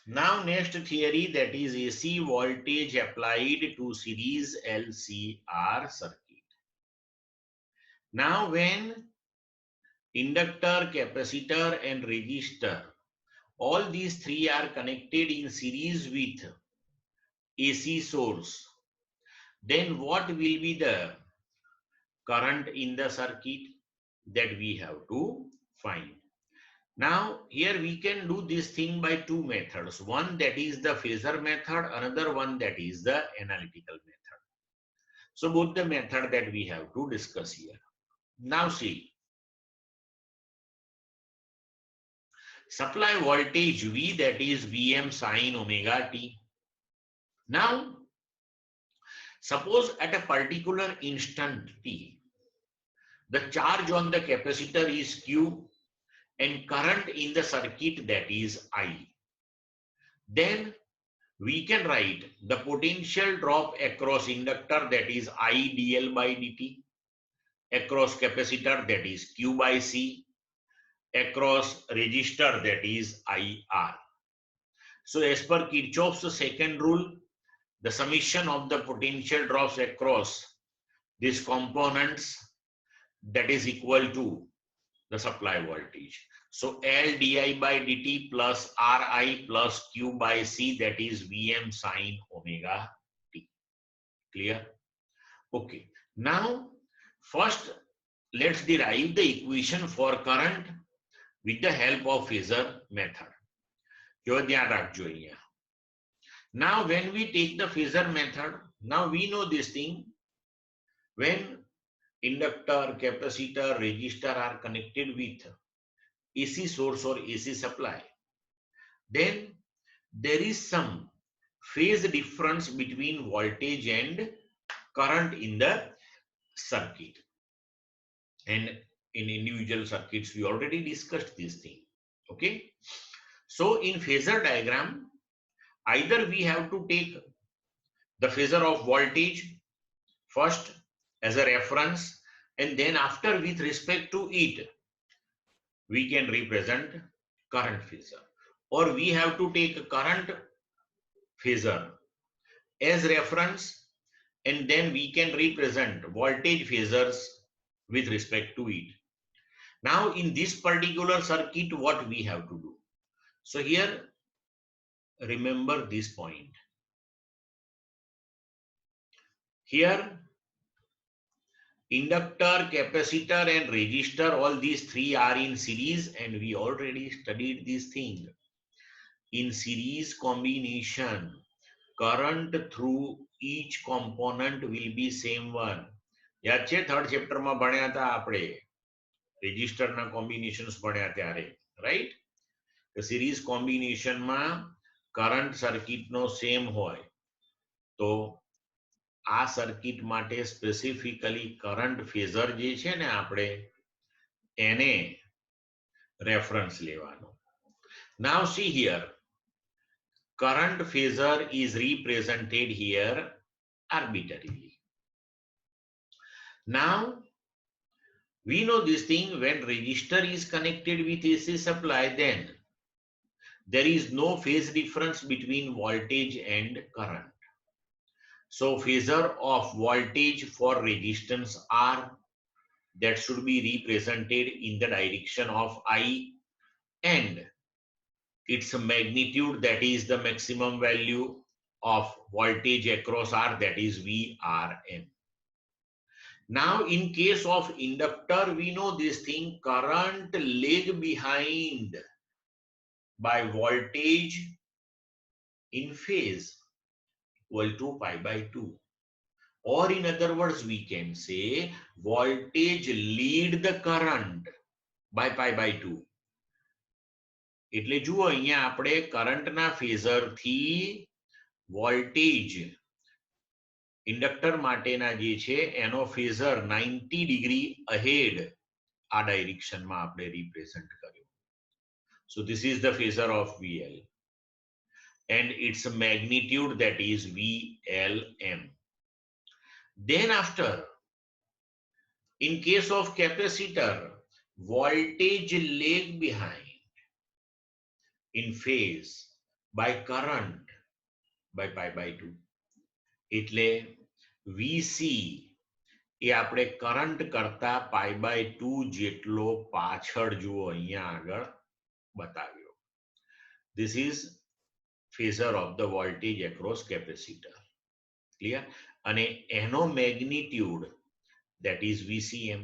Now next theory, that is AC voltage applied to series LCR circuit. Now when inductor, capacitor and resistor, all these three are connected in series with AC source, then what will be the current in the circuit? That we have to find. Now here we can do this thing by two methods. One, that is the Phasor method, another one, that is the analytical method. So both the method that we have to discuss here. Now see, supply voltage V, that is Vm sin omega t. Now suppose at a particular instant t, the charge on the capacitor is Q and current in the circuit, that is I. Then we can write the potential drop across inductor, that is I dL by dt, across capacitor, that is Q by C, across resistor, that is IR. So as per Kirchhoff's second rule, the summation of the potential drops across these components, that is equal to the supply voltage. So L di by dt plus Ri plus Q by C, that is Vm sin omega t. Clear? Okay. Now, first, let's derive the equation for current with the help of Phasor method. Now, when we take the Phasor method, now we know this thing. When inductor, capacitor, resistor are connected with AC source or AC supply, then there is some phase difference between voltage and current in the circuit. And in individual circuits, we already discussed this thing. Okay. So in phasor diagram, either we have to take the phasor of voltage first as a reference, and then after, with respect to it, we can represent current phasor, or we have to take current phasor as reference, and then we can represent voltage phasors with respect to it. Now in this particular circuit, what we have to do? So here, remember this point. Here, inductor, capacitor and resistor, all these three are in series, and we already studied this thing. In series combination, current through each component will be same one. યાદ છે third ચેપ્ટરમાં ભણ્યા હતા આપણે રેજિસ્ટરના combinations ભણ્યા ત્યારે, right? Series કોમ્બિનેશનમાં current સર્કિટનો same હોય તો આ સર્કિટ માટે સ્પેસિફિકલી કરંટ ફેઝર જે છે ને આપણે એને રેફરન્સ લેવાનો. Now see here, current phasor is represented here arbitrarily. Now we know this thing, when resistor is connected with AC supply, then there is no phase difference between voltage and current. So phasor of voltage for resistance R, that should be represented in the direction of I, and its magnitude, that is the maximum value of voltage across R, that is VRM. Now in case of inductor, we know this thing, current lag behind by voltage in phase equal to pi by 2. Or in other words, we can say voltage lead the current by pi by 2. એટલે જુઓ અહીંયા આપણે કરંટના phasor થી voltage inductor માટેના જે છે એનો ફેઝર 90 ડિગ્રી અહેડ આ ડાયરેક્શનમાં આપણે રિપ્રેઝન્ટ કર્યો. So this is the phasor of VL and its magnitude, that is VLM. Then after, in case of capacitor, voltage lag behind in phase by current by pi by 2. એટલે VC એ આપણે current કરતા pi by 2 જેટલો પાછળ જુઓ અહીંયા આગળ બતાવ્યો. This is phasor of the voltage across capacitor. Clear? અને એનો magnitude, that is VCM.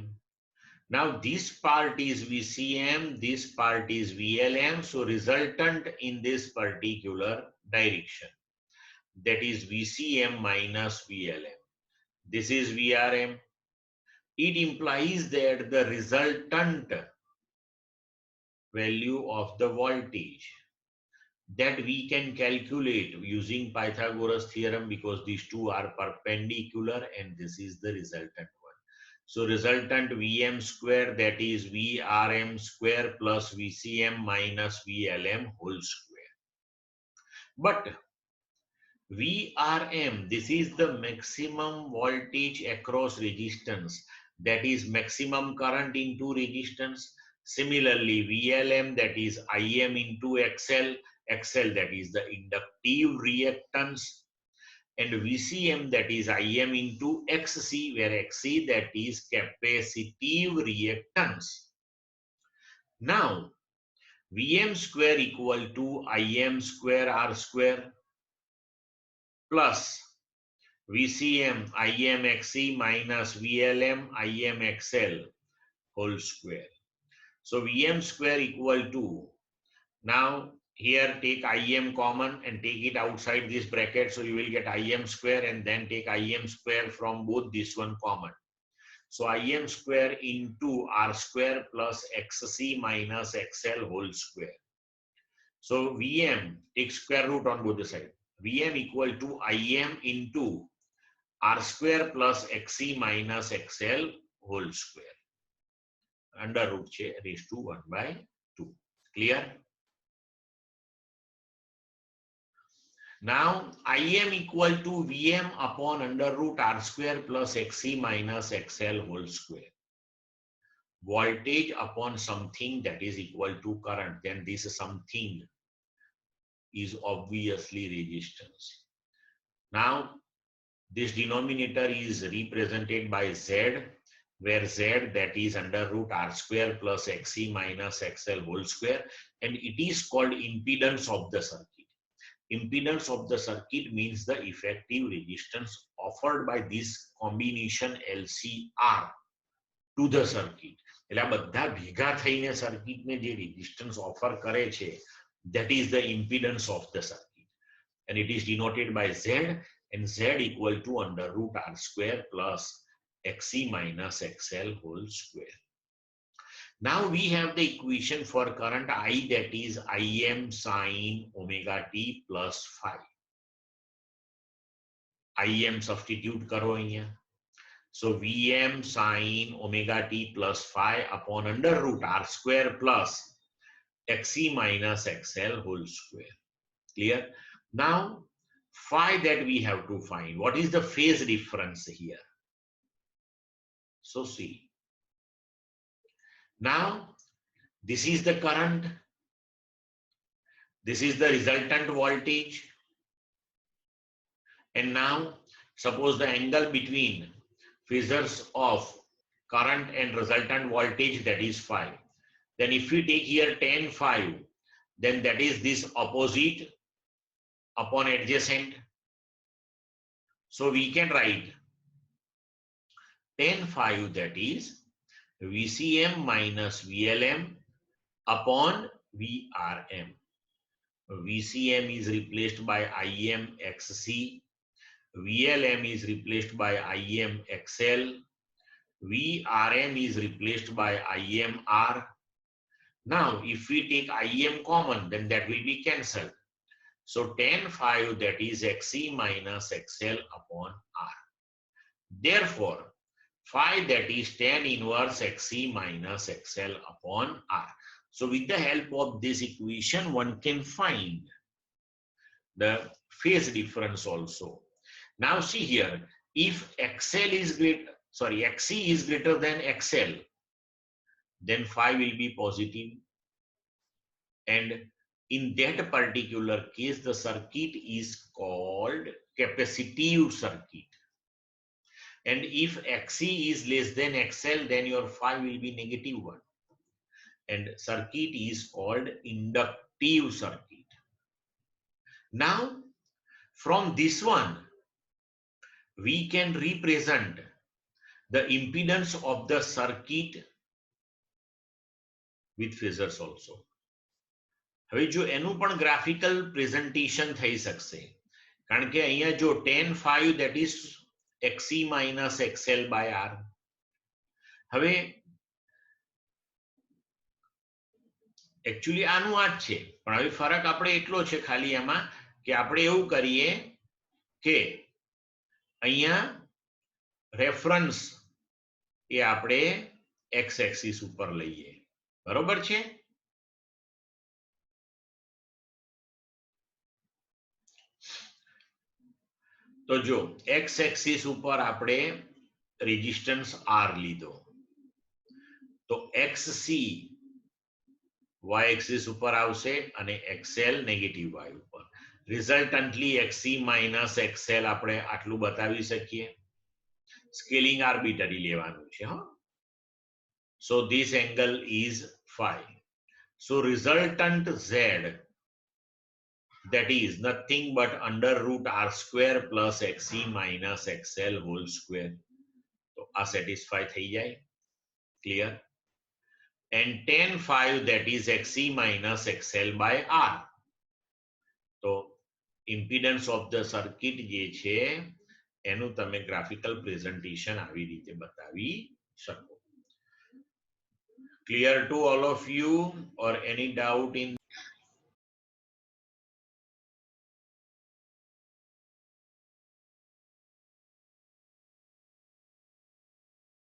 Now this part is VCM, this part is VLM, so resultant in this particular direction, that is VCM minus VLM. This is VRM. It implies that the resultant value of the voltage that we can calculate using Pythagoras theorem, because these two are perpendicular and this is the resultant one. So resultant Vm square, that is Vrm square plus Vcm minus Vlm whole square. But Vrm, this is the maximum voltage across resistance, that is maximum current into resistance. Similarly, VLM, that is Im into XL, XL, that is the inductive reactance, and VCM, that is Im into XC, where XC, that is capacitive reactance. Now, Vm square equal to Im square R square plus VCM IMXC minus VLM IMXL whole square. So Vm square equal to, now here take Im common and take it outside this bracket, so you will get Im square, and then take Im square from both this one common. So Im square into R square plus XC minus XL whole square. So Vm, take square root on both the sides. Vm equal to Im into R square plus XC minus XL whole square. Under root છે raised to 1 by 2. Clear? Now Im equal to Vm upon under root R square plus XC minus XL whole square. Voltage upon something that is equal to current, then this something is obviously resistance. Now this denominator is represented by Z, where Z, that is under root R square plus XC minus XL whole square, and it is called impedance of the circuit. Impedance of the circuit means the effective resistance offered by this combination LCR to the circuit. એટલે આ બધા ભેગા થઈને સર્કિટને જે resistance offer કરે છે, that is the impedance of the circuit, and it is denoted by Z, and Z equal to under root R square plus XC minus XL whole square. Now we have the equation for current I, that is Im sin omega t plus phi. Im substitute karo here. So Vm sin omega t plus phi upon under root R square plus XC minus XL whole square. Clear? Now phi that we have to find. What is the phase difference here? So see. Now this is the current. This is the resultant voltage. And now suppose the angle between phasors of current and resultant voltage, that is phi. Then if we take here tan phi, then that is this opposite upon adjacent. So we can write tan phi, that is VCM minus VLM upon VRM. VCM is replaced by IMXC, VLM is replaced by IMXL, VRM is replaced by IMR. Now if we take Im common, then that will be cancelled. So tan phi, that is XC minus XL upon R. Therefore phi, that is tan inverse XC minus XL upon R. So with the help of this equation, one can find the phase difference also. Now see here, if XC is greater than XL, then phi will be positive, and In that particular case, the circuit is called capacitive circuit. And if Xc is less than XL, then your phi will be -1. And circuit is called inductive circuit. Now, from this one, we can represent the impedance of the circuit with phasors also. હવે જો એનું પણ graphical presentation થઈ શકશે, કારણ કે અહીંયા જો tan phi that is Xc minus XL by R. હવે એકચ્યુઅલી આનું આ જ છે, પણ હવે ફરક આપણે એટલો છે ખાલી એમાં કે આપણે એવું કરીએ કે અહીંયા રેફરન્સ એ આપણે x એક્સિસ ઉપર લઈએ. બરોબર છે? તો જો x એક્સિસ ઉપર આપણે રેઝિસ્ટન્સ R લીધો, તો XC y એક્સિસ ઉપર આવશે અને XL નેગેટિવ y ઉપર. રિઝલ્ટન્ટલી XC માઇનસ XL આપણે આટલું બતાવી શકીએ. સ્કેલિંગ આર્બિટરી લેવાનું છે. હા, so this angle is phi. So resultant Z, that is nothing but under root R square plus XC minus XL whole square. તો આ satisfy થઈ જાય. Clear? And tan phi, that is Xc minus XL by R. તો impedance of the circuit જે છે એનું તમે graphical presentation આવી રીતે બતાવી શકો. Clear to all of you or any doubt in?